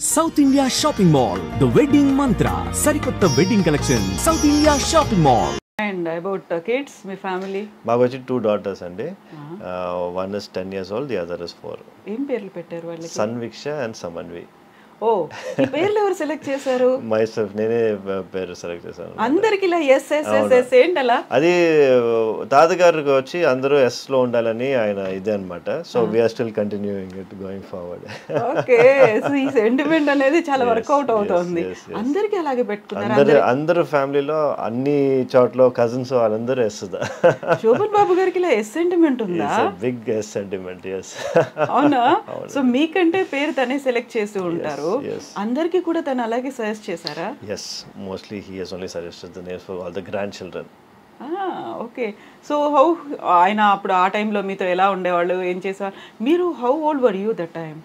South India Shopping Mall, the wedding mantra, Sarikotta wedding collection, South India Shopping Mall. And about kids, my family. మాకు వచ్చి 2 daughters అండి. One is 10 years old, the other is 4. ఏం పేర్లు పెట్టారు వాళ్ళకి? Sanviksha and Samanvi. ఓ, ఈ పేర్లు ఎవరు సెలెక్ట్ చేశారు? Myself నేనే పేరు సెలెక్ట్ చేశాను. అందరికి ఇలా ఎస్ ఎస్ ఎస్ ఎస్ ఏంటలా? అది తాతగారికి వచ్చి అందరూ ఎస్ లో ఉండాలని ఆయన ఇదే అన్నమాట. So we are still continuing it going forward. Okay, so ఈ సెంటిమెంట్ అనేది చాలా వర్కౌట్ అవుతుంది. అందరికి అలాగే పెట్టుకున్నారు. అందరూ ఫ్యామిలీలో అన్ని చోట్ల కజిన్స్ వాళ్ళందరూ ఎస్. శోభన్ బాబు గారికి ఇలా ఎస్ సెంటిమెంట్ ఉందా? Big S sentiment. ఎస్. అవునా? సో మీకంటే పేరు తనే సెలెక్ట్ చేసి ఉంటారు. అందరికి కూడా తను అలాగే సజెస్ట్ చేశారా? yes, mostly he has only suggested the names for all the grandchildren. Okay, so how ఆయన అప్పుడు ఆ టైంలో మీతో ఎలా ఉండేవాళ్ళు, ఏం చేసేవాళ్ళు మీరు? How old were you that time?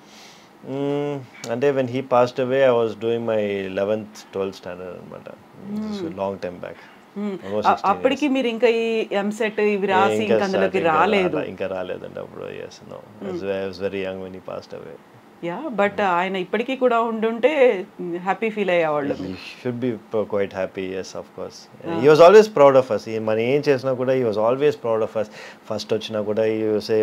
అంటే when he passed away I was doing my 11th 12th standard అన్నమాట. long time back. అప్పటికి మీరు ఇంకా ఈ ఎంసెట్ ఇవి రాసి ఇంకా అందులోకి రాలేదు? ఇంకా రాలేదండి అప్పుడు. yes, no, I was very young when he passed away. Yeah, but ఆయన ఇప్పటికీ కూడా ఉండుంటే హ్యాపీ ఫీల్ అయ్యేవాళ్ళు. He should be quite happy. Yes, of course. He was always proud of us. మనం ఏం చేసినా కూడా he was always proud of us. First వచ్చినా కూడా he would say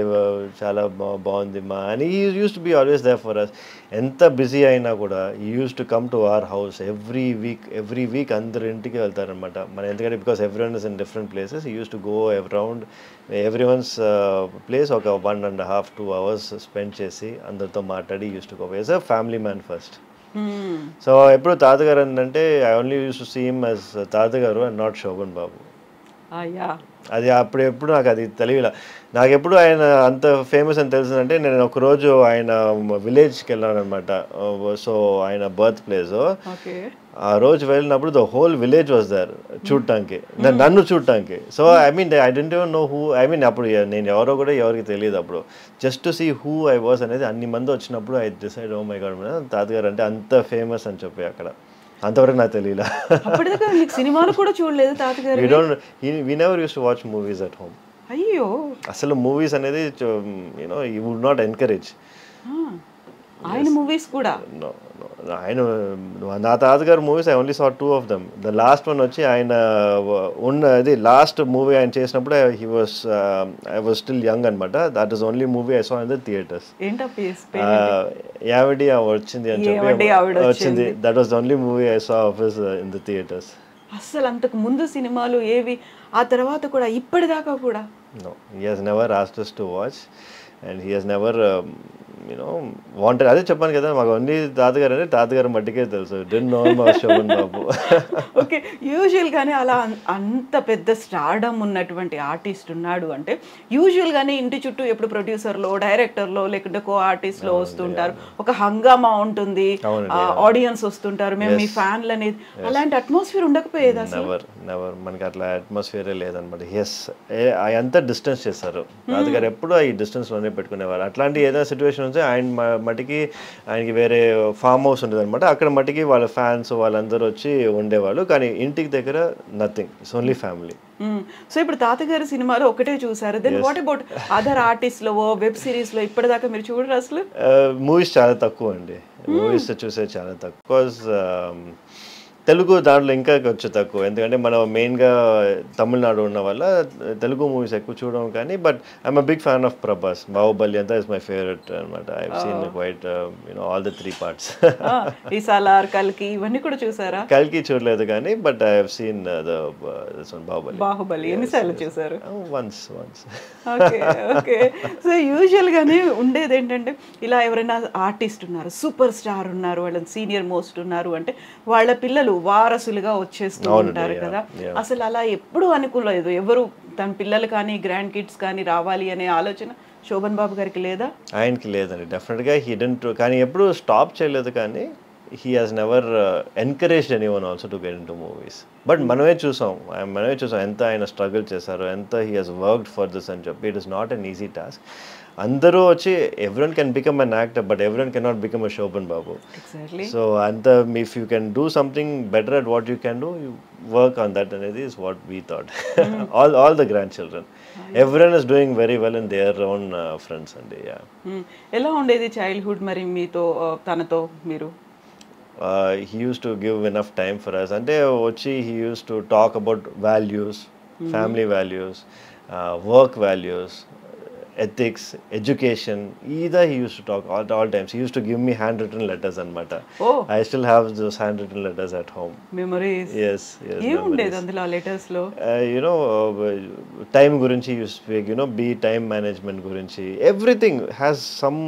చాలా బాగుంది మా అని. he used to be always there for us. ఎంత బిజీ అయినా కూడా he used to come to our house every week అందరు ఇంటికి వెళ్తారనమాట. మన ఎందుకంటే because everyone is in different places, he used to go around everyone's place ఒక 1.5-2 hours spend చేసి అందరితో మాట్లాడి used to go. He is a family man first. So ఎప్పుడు తాతగారు అంటే I only used to see him as తాతగారు and not Shobhan బాబు. అది అప్పుడు ఎప్పుడు నాకు అది తెలియలా. నాకు ఎప్పుడు ఆయన అంత ఫేమస్ అని తెలిసిందంటే నేను ఒకరోజు ఆయన విలేజ్కి వెళ్ళాను అనమాట. సో ఆయన బర్త్ ప్లేస్. ఆ రోజు వెళ్ళినప్పుడు the whole village was there చూడటానికి, నన్ను చూడటానికి. So I mean I don't even know who. I mean అప్పుడు నేను ఎవరో కూడా ఎవరికి తెలియదు అప్పుడు. Just to see who I was అనేది అన్ని మంది వచ్చినప్పుడు I decide oh my god తాతగారు అంటే అంత ఫేమస్ అని చెప్పి అక్కడ. అంతవరకు నాకు తెలియలా. సినిమాలు కూడా చూడలేదు తాతగారు? we never used to watch movies at home. అయ్యో, అసలు మూవీస్ అనేది you would not encourage. ఆయన మూవీస్ కూడా? ఆయన నా తాతగారు movies I only saw 2 of them. The last one వచ్చి ఆయన ఉన్నది లాస్ట్ మూవీ ఆయన చేసినప్పుడు ఐ వాజ్ స్టిల్ యంగ్ అనమాట. That is only movie I saw in the theatres. యావడి వచ్చింది అని చెప్పి వచ్చింది. That was the only movie I saw of his in the theatres. అసలు అంతకు ముందు సినిమాలు ఏవి? ఆ తర్వాత కూడా ఇప్పటిదాకా కూడా? No, he has never asked us to watch and he has never wanted. అదే చెప్పాను కదా, మాకు అన్ని తాతగారు అంటే తాతగారు మట్టికే తెలుసు. డెంట్ నో శోభన్ బాబు. ఓకే, యూజువల్గానే అలా అంత పెద్ద స్టార్డమ్ ఉన్నటువంటి ఆర్టిస్ట్ ఉన్నాడు అంటే యూజువల్గానే ఇంటి చుట్టూ ఎప్పుడు ప్రొడ్యూసర్లో, డైరెక్టర్లో, లేకుంటే కో ఆర్టిస్ట్లో వస్తుంటారు. ఒక హంగామా ఉంటుంది, ఆడియన్స్ వస్తుంటారు, మేము మీ ఫ్యాన్లు అనేది. అలాంటి అట్మాస్ఫియర్ ఉండకపోయేది అసలు? నెవర్. మనకి అట్లా అట్మాస్ఫియరే లేదనమాట. ఎస్, అంతా డిస్టెన్స్ చేస్తారు. తాతగారు ఎప్పుడు ఈ డిస్టెన్స్లోనే పెట్టుకునేవారు. అట్లాంటి ఏదైనా సిచ్యువేషన్ ఆయన మట్టికి ఆయనకి వేరే ఫామ్ హౌస్ ఉండేది అనమాట. అక్కడ మట్టికి వాళ్ళ ఫ్యాన్స్ వాళ్ళందరూ వచ్చి ఉండేవాళ్ళు. కానీ ఇంటికి దగ్గర nothing, it's only family. So ఇప్పుడు తాతగారి సినిమాలో ఒకటే చూసారు. Then what about other artist లో, వెబ్ సిరీస్ లో ఇప్పటిదాకా మీరు చూడరు అసలు? మూవీస్ చాలా తక్కువ అండి. మూవీస్ చూసేది చాలా తక్కువ. తెలుగు దాంట్లో ఇంకా కొంచెం తక్కువ. ఎందుకంటే మనం మెయిన్గా తమిళనాడు ఉన్న వల్ల తెలుగు మూవీస్ ఎక్కువ చూడడం. కానీ but I'm a big fan of Prabhas. Baahubali అంతా ఇస్ మై ఫేవరెట్ అనమాట. I have seen quite all the 3 parts. ఈ సాలార్, కల్కి ఇవన్నీ కూడా చూసారా? కల్కి చూడలేదు కానీ but I have seen the Baahubali. ఎన్నిసార్లు చూసారు? వన్స్. Okay okay. సో యూజువల్గానే ఉండేది ఏంటంటే ఇలా ఎవరైనా ఆర్టిస్ట్ ఉన్నారు, సూపర్ స్టార్ ఉన్నారు, వాళ్ళ సీనియర్ మోస్ట్ ఉన్నారు అంటే వాళ్ళ పిల్లలు వారసులుగా వచ్చేస్తూ ఉంటారు కదా. అసలు అలా ఎప్పుడు అనుకోలేదు ఎవరు తన పిల్లలు కానీ గ్రాండ్ కిడ్స్ కానీ రావాలి అనే ఆలోచన శోభన్ బాబు గారికి లేదా? ఆయనకి లేదండి, డెఫినెట్గా హీ డెంట్. కానీ ఎప్పుడు స్టాప్ చేయలేదు. కానీ he has never encouraged anyone also to get into movies. But మనమే చూసాం ఎంత ఆయన స్ట్రగుల్ చేశారు, ఎంత he has worked for this అని చెప్పి. It is not an easy task. అందరూ వచ్చి everyone can become an actor, but everyone cannot become a Shobhan Babu. Exactly. So if you can do something better at what you can do, you work on that అనేది is what we thought. all the grandchildren, everyone is doing very well in their own friends and yeah. ఎలా ఉండేది childhood మరి మీతో తనతో మీరు? he used to give enough time for us. And he used to talk about values, family values, work values, ethics, education. Either he used to talk all times. He used to give me handwritten letters and matter. Oh. I still have those handwritten letters at home. Memories Yes, yes. ఏముండేది memories. అందులో letters లో? Time gurinchi you speak, be time management gurinchi. Everything has some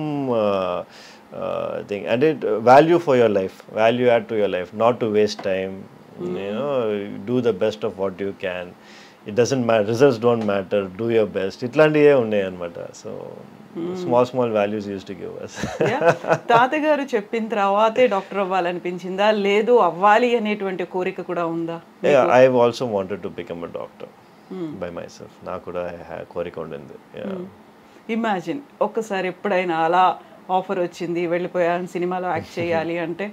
thing, and it value for your life, value add to your life, not to waste time. Do the best of what you can. It doesn't matter, results don't matter, do your best. ఇట్లాంటివే ఉన్నాయి అన్నమాట. So small values use to give us. తాతగారు చెప్పిన తర్వాతే doctor అవ్వాలనిపించిందా, లేదు అవ్వాలి అనేటువంటి కోరిక కూడా ఉందా? I've also wanted to become a doctor by myself. నాకు కూడా కోరిక ఉండింది. ఇమాజిన్ ఒక్కసారి ఎప్పుడైనా అలా ఆఫర్ వచ్చింది, వెళ్ళిపోయాను సినిమాలో యాక్ట్ చేయాలి అంటే?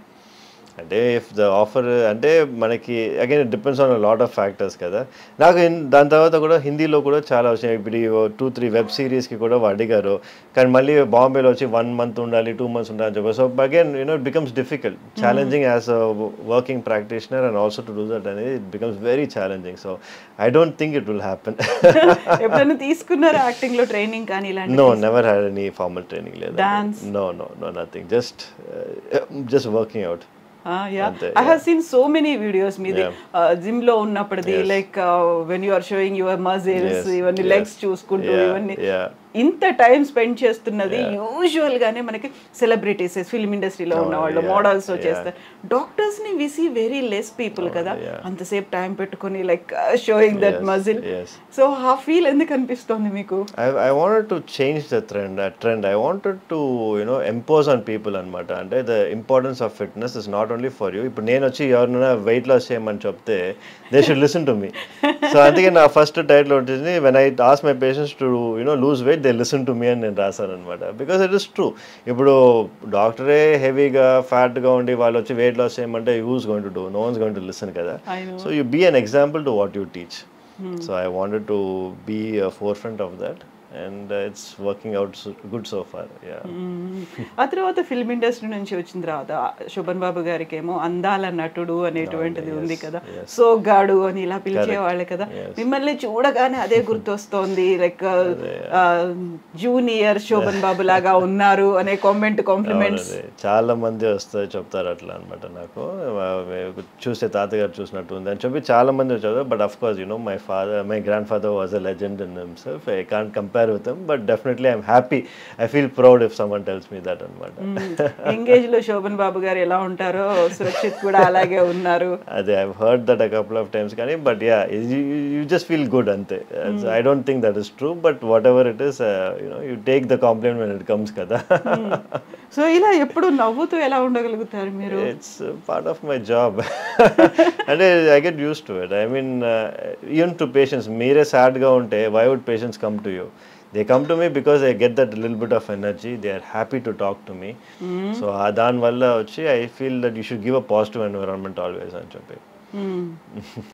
అంటే ఇఫ్ ద ఆఫర్ అంటే మనకి again it depends on lot of factors కదా. నాకు దాని తర్వాత కూడా హిందీలో కూడా చాలా వచ్చినాయి. ఇప్పుడు 2-3 వెబ్ సిరీస్కి కూడా అడిగారు, కానీ మళ్ళీ బాంబేలో వచ్చి 1 month ఉండాలి, 2 months ఉండాలి అని చెప్పి. So again it becomes difficult, challenging as a working practitioner and also to do that అనేది it becomes very challenging. So I don't think it will happen. ఎప్పుడైనా తీసుకున్నారా యాక్టింగ్ లో ట్రైనింగ్ కానీ ఇలాంటి? No, never had any formal training లేదు. Dance? No nothing, just working out. I have seen so many videos మీది gym లో ఉన్నప్పటిది, like when you are showing your muscles, ఇవన్నీ లెగ్స్ చూసుకుంటూ ఇవన్నీ ఇంత టైం స్పెండ్ చేస్తున్నది యూజువల్ గానే మనకి సెలబ్రిటీస్, ఫిల్మ్ ఇండస్ట్రీలో ఉన్న వాళ్ళు, మోడల్స్ చేస్తారు. డాక్టర్స్ ని we see very less people కదా అంతసేపు టైం పెట్టుకొని like showing that muscle. So ఆ ఫీల్ ఎందుకు అనిపిస్తుంది మీకు? I wanted to change the trend. I wanted to impose on people అన్నమాట. అంటే the importance of fitness is not only for you. ఇప్పుడు నేను వచ్చి ఎవరైనా వెయిట్ లాస్ చేయమని చెప్తే they should listen to me. So అందుకే నా ఫస్ట్ టైటిల్ వచ్చింది, when I ask my patients to lose weight, they listen to me అని నేను రాశాను అనమాట. Because it is true. ఇప్పుడు డాక్టరే హెవీగా ఫ్యాట్గా ఉండి వాళ్ళు వచ్చి వెయిట్ లాస్ చేయమంటే who's going to do? No one's going to listen కదా. So you be an example to what you teach. So I wanted to be a forefront of that. And it's working out good so far. ఆ తర్వాత film industry నుంచి వచ్చిన తర్వాత శోభన్ బాబు గారికి ఏమో అందాల నటుడు అనేటువంటిది ఉంది కదా, సోగ్గాడు అని ఇలా పిలిచేవాళ్ళే కదా. మిమ్మల్ని చూడగానే అదే గుర్తొస్తోంది, లైక్ జూనియర్ శోభన్ బాబు లాగా ఉన్నారు అనే కాంప్లిమెంట్స్ చాలా మంది వస్తారు, చెప్తారు అట్లా అనమాట. నాకు చూస్తే తాతగారు చూసినట్టు ఉంది అని చెప్పి చాలా మంది వచ్చారు. But of course my grandfather was a legend in himself. I can't compare with him, but definitely I'm happy. I feel proud if someone tells me that అనమాట. ఎంగేజ్ లో శోభన్ బాబు గారు ఎలా ఉంటారో సురక్షిత్ కూడా అలాగే ఉన్నారు. అదే I've heard that a couple of times కానీ, but yeah, you just feel good అంతే. I don't think that is true, but whatever it is, you take the compliment when it comes కదా. సో ఇలా ఎప్పుడు నవ్వుతూ ఎలా ఉండగలుగుతారు మీరు? It's part of my job. అంటే I get used to it. I mean, even to patients, మీరే sad గా ఉంటే why would patients come to you? They come to me because they get that little bit of energy. They are happy to talk to me. So దాని వల్ల వచ్చి I feel that you should give a positive environment always అని చెప్పి.